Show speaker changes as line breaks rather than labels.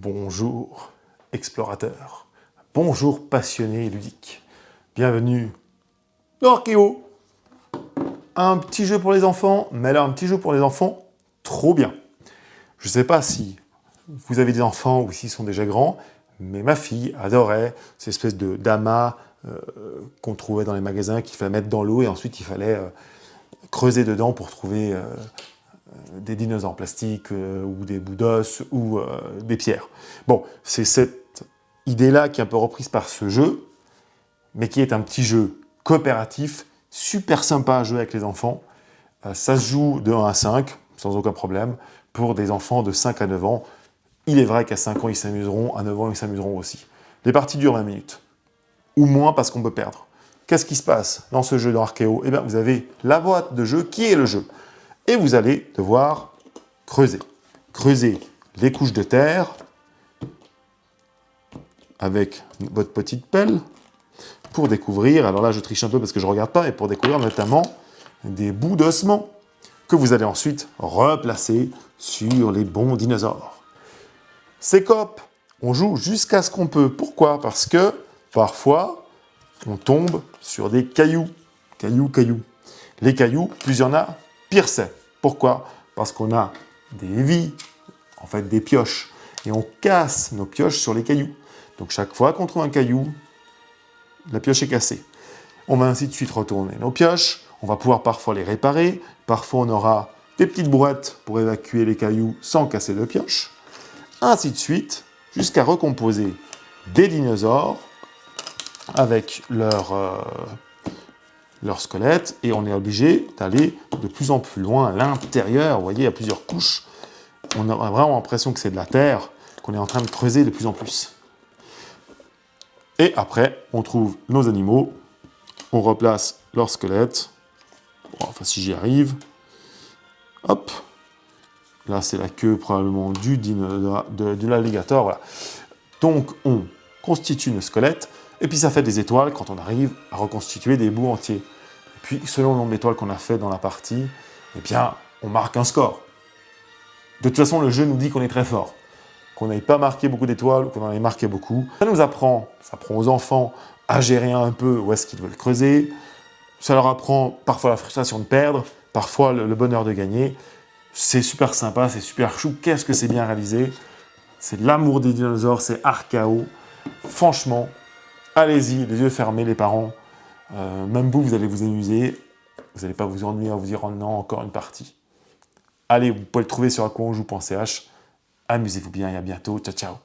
Bonjour explorateurs, bonjour passionnés ludiques, bienvenue dans Archéo. Un petit jeu pour les enfants, mais là un petit jeu pour les enfants, trop bien. Je ne sais pas si vous avez des enfants ou s'ils sont déjà grands, mais ma fille adorait cette espèce de d'amas qu'on trouvait dans les magasins qu'il fallait mettre dans l'eau et ensuite il fallait creuser dedans pour trouver des dinosaures en plastique ou des bouts d'os ou des pierres. Bon, c'est cette idée-là qui est un peu reprise par ce jeu, mais qui est un petit jeu coopératif, super sympa à jouer avec les enfants. Ça se joue de 1 à 5, sans aucun problème, pour des enfants de 5 à 9 ans. Il est vrai qu'à 5 ans, ils s'amuseront, à 9 ans, ils s'amuseront aussi. Les parties durent 20 minutes, ou moins parce qu'on peut perdre. Qu'est-ce qui se passe dans ce jeu d'Archéo ? Eh bien, vous avez la boîte de jeu qui est le jeu. Et vous allez devoir creuser. Creuser les couches de terre avec votre petite pelle pour découvrir, alors là je triche un peu parce que je ne regarde pas, mais pour découvrir notamment des bouts d'ossements que vous allez ensuite replacer sur les bons dinosaures. Ces copes, on joue jusqu'à ce qu'on peut. Pourquoi ? Parce que parfois, on tombe sur des cailloux. Cailloux. Les cailloux, plus il y en a, pire c'est. Pourquoi ? Parce qu'on a des vies, en fait des pioches, et on casse nos pioches sur les cailloux. Donc chaque fois qu'on trouve un caillou, la pioche est cassée. On va ainsi de suite retourner nos pioches, on va pouvoir parfois les réparer, parfois on aura des petites boîtes pour évacuer les cailloux sans casser de pioche, ainsi de suite, jusqu'à recomposer des dinosaures avec leur squelette, et on est obligé d'aller de plus en plus loin à l'intérieur. Vous voyez, il y a plusieurs couches. On a vraiment l'impression que c'est de la terre, qu'on est en train de creuser de plus en plus. Et après, on trouve nos animaux, on replace leur squelette. Bon, enfin, si j'y arrive. Hop. Là, c'est la queue probablement de l'alligator. Voilà. Donc, on constitue nos squelettes. Et puis, ça fait des étoiles quand on arrive à reconstituer des bouts entiers. Et puis, selon le nombre d'étoiles qu'on a fait dans la partie, eh bien, on marque un score. De toute façon, le jeu nous dit qu'on est très fort. Qu'on n'ait pas marqué beaucoup d'étoiles ou qu'on en ait marqué beaucoup. Ça apprend aux enfants à gérer un peu où est-ce qu'ils veulent creuser. Ça leur apprend parfois la frustration de perdre, parfois le bonheur de gagner. C'est super sympa, c'est super chou. Qu'est-ce que c'est bien réalisé. C'est de l'amour des dinosaures, c'est Archéo. Franchement, allez-y, les yeux fermés, les parents. Même vous allez vous amuser. Vous n'allez pas vous ennuyer à vous dire « Oh non, encore une partie ». Allez, vous pouvez le trouver sur aquaonjoue.ch. Amusez-vous bien et à bientôt. Ciao, ciao.